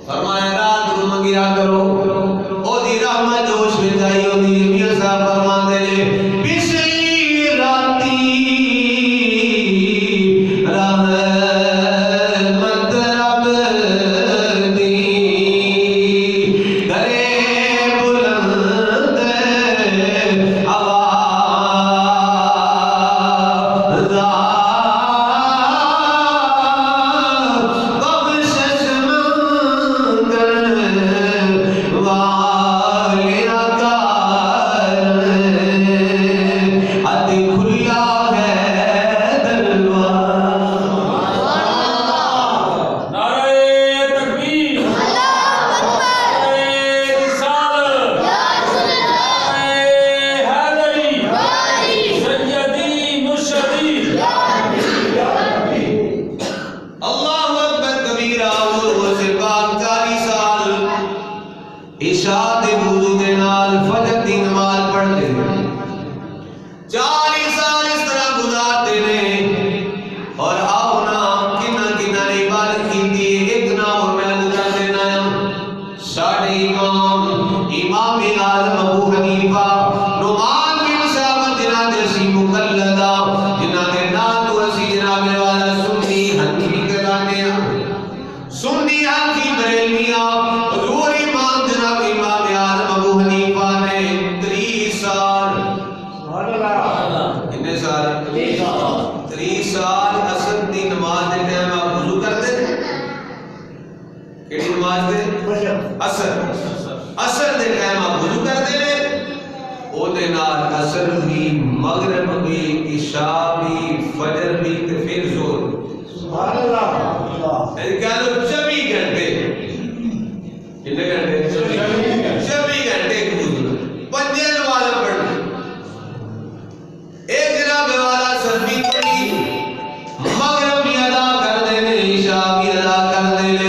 فرمایا رات کو منگیا کرو او دی رحمت جوش میں جائی او دی میاں صاحب فرماتے نے پچھلی راتی رحمت رب دی گرے بلند آواز عشاء دے وضو دے نال فجر دی نماز پڑھتے ہیں 40 سال اس طرح گزارتے نے اور آؤ نا کنہ کنہ نے عبادت کی دی ایک نا اور میں گزار دینا ساڑھے امام اعظم ابو حنیفہ نعمان بن ثابت جنہاں دے سی مقلدہ جنہاں دے نام تو اسی جناب والا سنی حنفی کرانے سنی حنفی بریلویاں حضور امام جناب امام اعظم ابو حنیفہ نے 30 سال کتنے سال 30 سال عصر دی نماز دے ٹائم آپ وضو کرتے تھے کیڑی نماز دے عصر دے ٹائم آپ وضو کرتے تھے او دے نال عصر بھی مغرب بھی عشاء بھی فجر بھی تے پھر ظہر سبحان اللہ کہہ لو 24 گھنٹے کتنے گھنٹے 24 گھنٹے پنجے نماز پڑھنی ایک جناب والا سربی پڑھی مغرب بھی ادا کر دینے عشاء بھی ادا کر دینے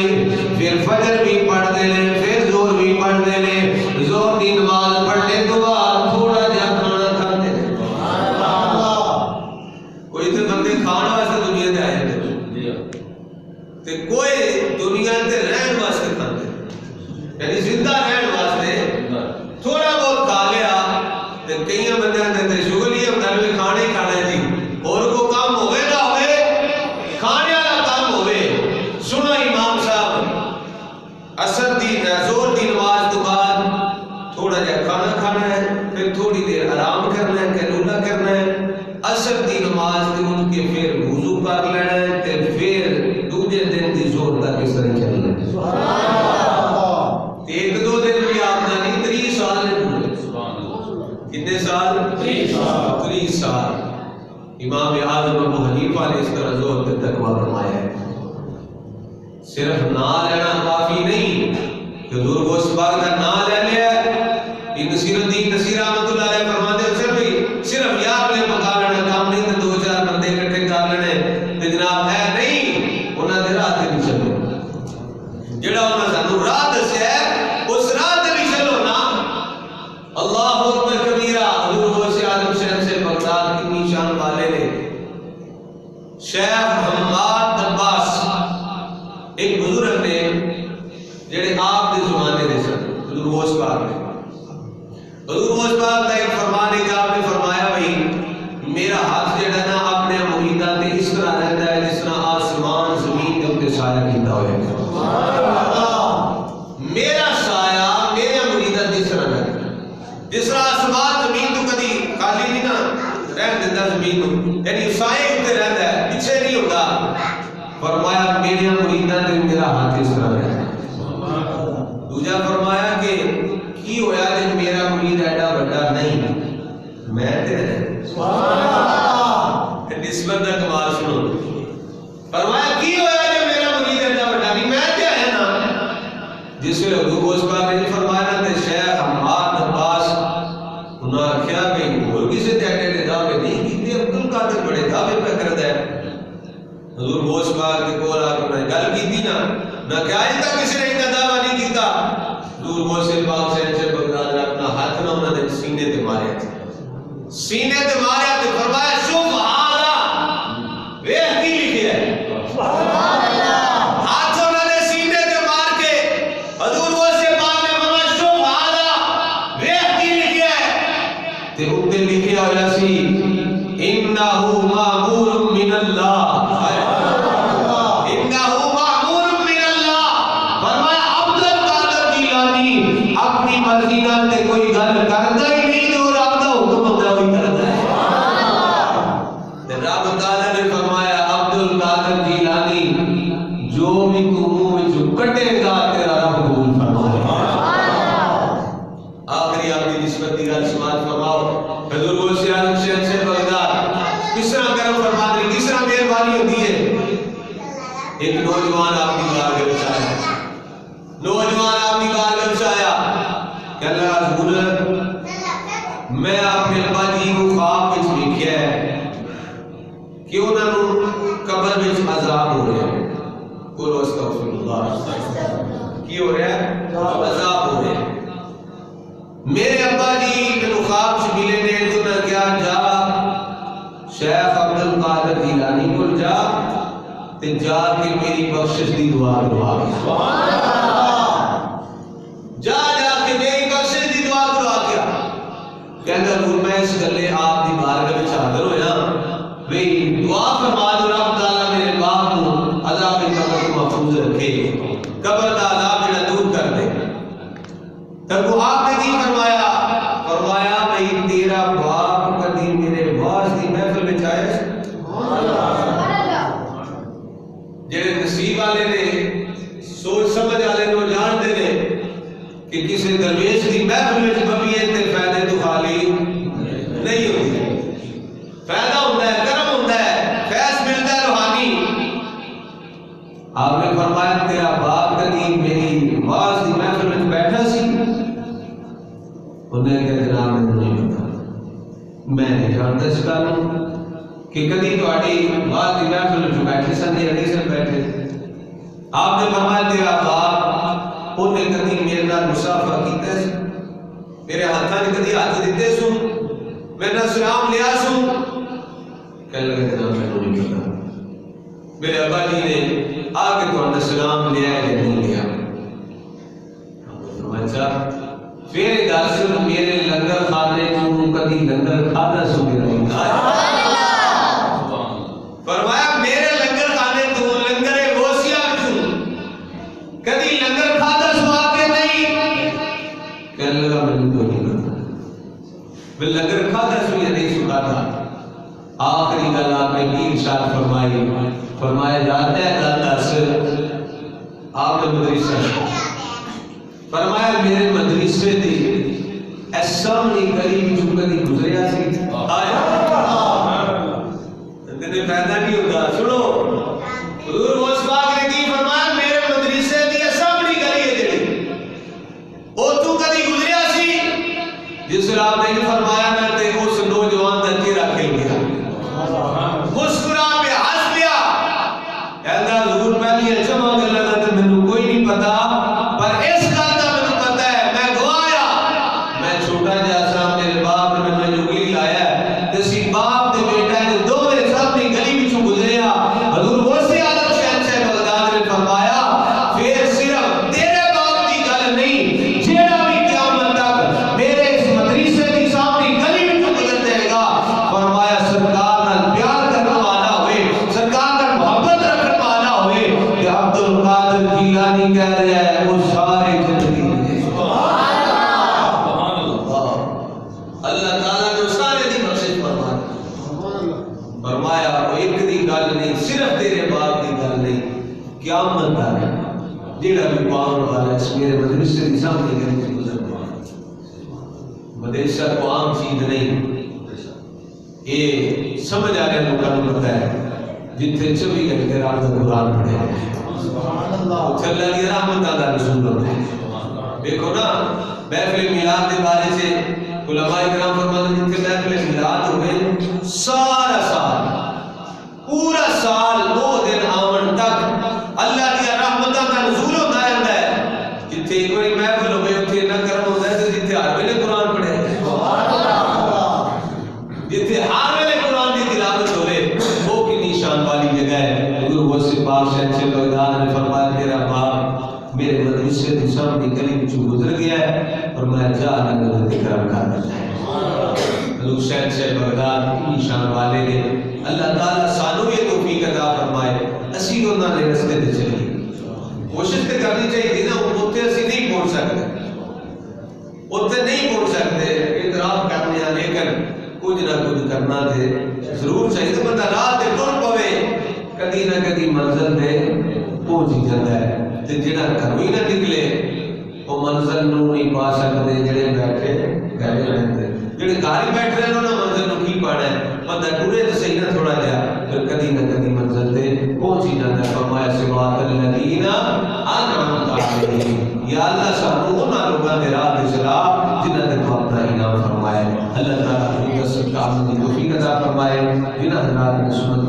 پھر فجر بھی پڑھ دینے پھر ظہر بھی پڑھ دینے ظہر کی نماز پڑھنے تو بعد تھوڑا جہا کھانا کھاتے ہیں کوئی تو بندے کھانا واسطے دنیا تے آئے تے کوئی دنیا تے رہن واسطے کھاتے یعنی زندہ رہن واسطے تھوڑا بہت کھا لیا تے کئی بندے تے شغل ہی ہم نے کھانے ہی کھانا ہے جی اور کو کام ہوئے نہ ہوئے کھانے والا کام ہوئے سنو امام صاحب عصر دی ظہر دی نماز تو بعد تھوڑا جہا کھانا کھانا ہے پھر تھوڑی دیر آرام کرنا ہے قیلولہ کرنا ہے عصر دی نماز دی ان کے پھر وضو کر لینا ہے تے پھر دوجے دن دی ظہر تک اس طرح چلنا ہے سبحان اللہ ایک دو دن بھی آپ نے نہیں 30 سال نے کتنے سال 30 سال امام اعظم ابو حنیفہ نے اس طرح ظہر کے تقویٰ فرمایا ہے صرف نام لینا کافی نہیں کہ حضور کو اس بات کا نام لے لیا یہ نصیر الدین نصیر رحمۃ اللہ علیہ فرماتے ہیں صرف یاد میں پکا لینا کام نہیں تو 2-4 بندے اکٹھے کر لینے تے جناب ہے نہیں انہاں دے راہ تے نہیں چلو جڑا انہاں سانو راہ دسیا ہے اس راہ تے نہیں چلو نا اللہ اکبر کبیرہ حضور غوث اعظم شہر سے بغداد کی نشان والے نے شیخ حماد عباس ایک بزرگ نے جڑے آپ دے زمانے دے سن حضور غوث پاک نے حضور غوث پاک کا ایک فرمان ہے کہ آپ نے فرمایا بھائی میرا ہاتھ جڑا نا اپنے مریداں تے اس طرح رہتا ہے جس طرح آسمان زمین کے اوپر سایہ کیتا ہوئے میرا سایہ میرے مریداں تے اس طرح رہتا ہے جس طرح آسمان زمین تو کدی خالی نہیں نا رہ دیتا زمین کو یعنی سایہ اوپر رہتا ہے پیچھے نہیں ہوتا فرمایا میرے مریداں تے میرا ہاتھ اس طرح رہتا ہے دوجا فرمایا کہ کی ہویا جب میرا مرید ایڈا بڑا نہیں میں تیرے سبحان اللہ نسبت کا کمال سنو فرمایا کی ہویا جب میرا مرید ایڈا بڑا نہیں میں تے ہے نا جس ویلے حضور غوث پاک نے فرمایا تے شیخ حماد عباس انہاں کیا کہ اور کسی تے ایڈے دعوے نہیں کیتے عبد القادر بڑے دعوے پہ کردا ہے حضور غوث پاک کے کول آ کے گل کیتی نہ کہ اج تک کسی نے اتنا دعویٰ نہیں کیتا حضور غوث پاک سے بغداد نے اپنا ہاتھ نہ انہوں نے سینے تے ماریا سینے تے ماریا تے فرمایا سبحان اللہ ویکھ کی لکھیا ہے سبحان اللہ ہاتھ انہوں نے سینے تے مار کے گل کرتا ہی نہیں جو رب کا حکم ہوتا وہی کرتا ہے. رب تعالیٰ نے فرمایا عبد القادر جیلانی جو بھی تو منہ کٹے گا تیرا رب قبول فرمائے گا. آخری آپ کی نسبت کی گل سماعت فرماؤ. حضور غوث اعظم شہنشاہ بغداد کس طرح کرم فرما دے, کس طرح مہربانی ہوتی ہے. ایک نوجوان آپ کی بارگاہ میں آیا, نوجوان آپ کی بارگاہ میں آیا کہ اللہ حضور میں اپنے ابا جی کو خواب وچ ویکھیا ہے کہ انہاں نوں قبر وچ عذاب ہو رہا ہے. بولو استغفر اللہ. کی ہو رہا ہے؟ عذاب ہو رہا ہے. میرے ابا جی مینوں خواب وچ ملے نے تو انہاں کیا جا شیخ عبد القادر جیلانی کول جا تے جا کے میری بخشش دی دعا کروا. سبحان اللہ. جا کے میری بخشش دی دعا کروا کیا کہندا حضور میں اس گلے آپ دی بارگاہ وچ حاضر ہویا بھئی دعا فرما دو رب تعالیٰ میرے باپ کو عذاب قبر کو محفوظ رکھے, قبر دا عذاب جڑا دور کر دے. تب وہ آپ نے کی فرمایا, فرمایا بھئی تیرا باپ کبھی میرے واعظ دی محفل وچ آیا جڑے نصیب والے نے سوچ سمجھ والے نو جانتے نے کہ کسی درویش کی محفل میں ببیے تے فائدے تو خالی نہیں ہوتی. فائدہ ہوتا ہے, کرم ہوتا ہے, فیض ملتا ہے روحانی. آپ نے فرمایا تیرا باپ کبھی میری واعظ کی محفل میں بیٹھا سی. انہیں کہا جناب میں نہیں پتا, میں نہیں جانتا اس کارن کہ کدی تہاڈی واعظ کی محفل میں بیٹھے سن یا نہیں سن بیٹھے. آپ نے فرمایا تیرا باپ انہیں کدی میرے نال مسافہ کیتا ہے, میرے ہاتھاں نے کدی ہاتھ دیتے سو, میں نے سلام لیا سو. کہنے لگے جناب میں نہیں پتا. میرے ابا جی نے آ کے تہاڈا سلام لیا ہے یا نہیں لیا. اچھا پھر دس میرے لنگر کھانے چوں کدی لنگر کھادا سو کہ نہیں. فرمایا میرے لنگر کھانے تو لنگر غوثیہ چوں کدی لنگر کھادا سو کہ نہیں. کہنے لگا میں تو نہیں پتا میں لنگر کھادا سو یا نہیں سو کھادا. آخری گل آپ نے کی ارشاد فرمائی, فرمایا جاتا ہے گل دس. آپ نے مدرسہ فرمایا میرے مدرسے دی ایسا نہیں گلی جو کدی گزریا سی. اندر فائدہ نہیں ہوتا. سنو حضور غوث پاک نے کی فرمایا میرے مدرسے دی ایسا نہیں گلی ہے جڑی او تو کدی گزریا سی. جس آپ نے فرمایا میں تے اس نوجوان دا چہرہ کھل گیا, مسکرا پہ ہنس لیا. کہندا حضور پہلی جمع گلاں دا تے مینوں کوئی نہیں پتا, پر اس گل دا مینوں پتا ہے میں گوایا میں چھوٹا جہا سا میرے باپ نے مینوں انگلی لایا تے سی باپ تے بیٹا نے دوویں سامنے گلی وچوں گزریا. حضور غوث اعظم شہنشاہ بغداد نے فرمایا پھر صرف تیرے باپ دی گل نہیں, جیڑا بھی قیامت تک میرے اس مدرسے دی سامنے گلی وچوں گزر جائے گا, فرمایا سرکار نال پیار کرنے والا ہوئے, سرکار نال محبت رکھنے والا ہوئے کہ عبد القادر جیلانی کہہ رہا ہے وہ سارے جنتی ہیں. سبحان اللہ. اللہ تعالیٰ نے سارے دی بخشش فرما دی. فرمایا وہ ایک دی گل نہیں, صرف تیرے باپ دی گل نہیں, قیامت تک جیڑا بھی پاون والا اس میرے مدرسے دی سامنے گلی سے گزر پا. مدرسہ کو عام چیز نہیں, یہ سمجھ آ رہے لوگوں کو پتہ ہے جتنے 24 گھنٹے رات کا قرآن پڑھے اتنے اللہ کی رحمت کا رسول ہوتے ہیں. دیکھو نا محفل میلاد کے بارے سے علماء کرام فرماتے ہیں جن کے محفل میلاد ہوئے سارا سال پورا سال 2 دن آمن تک اللہ کی رحمت کا نزول ہوتا رہتا ہے. جتنے ایک بڑی محفل ہوئے اتنے نہ کرم ہوتا ہے جتنے ہر ویلے قرآن پڑھے, جتنے ہر ویلے قرآن کی تلاوت ہوئے, وہ کتنی شان والی جگہ ہے. حضور غوث پاک شہنشاہ بغداد نے فرمایا تیرا باپ میرے مدرسے کے سامنے گلی وچوں گزر گیا ہے اور میں جا نگر تے کرم کرتا ہے. حضور شہنشاہ بغداد کی شان والے نے اللہ تعالیٰ سانو یہ توفیق عطا فرمائے اسی انہاں دے رستے تے چلیے. کوشش تے کرنی چاہیے نا, اوتھے اسی نہیں پہنچ سکتے, اوتھے نہیں پہنچ سکتے. کرنا تے ضرور چاہیے بندہ راہ تے ٹر پوے کدی نہ کدی منزل تے پہنچ ہی جاتا ہے تے جڑا گھروں ہی نہ نکلے وہ منزل نو نہیں پا سکتے جڑے بیٹھے گھر رہتے جڑے گھر ہی بیٹھ رہے انہوں نے منزل نو کی پانا ہے بندہ ٹرے تو صحیح نہ تھوڑا جا پھر کدی نہ کدی منزل تے پہنچ ہی جاتا ہے فرمایا صراط الذین انعمت علیہم یا اللہ سانو انہاں لوگاں دے راہ تے چلا جنہاں تے تو اپنا انعام فرمائے اللہ تعالیٰ اپنی قسم کا عمل کی توفیق عطا فرمائے جنہاں حضرات نے سنت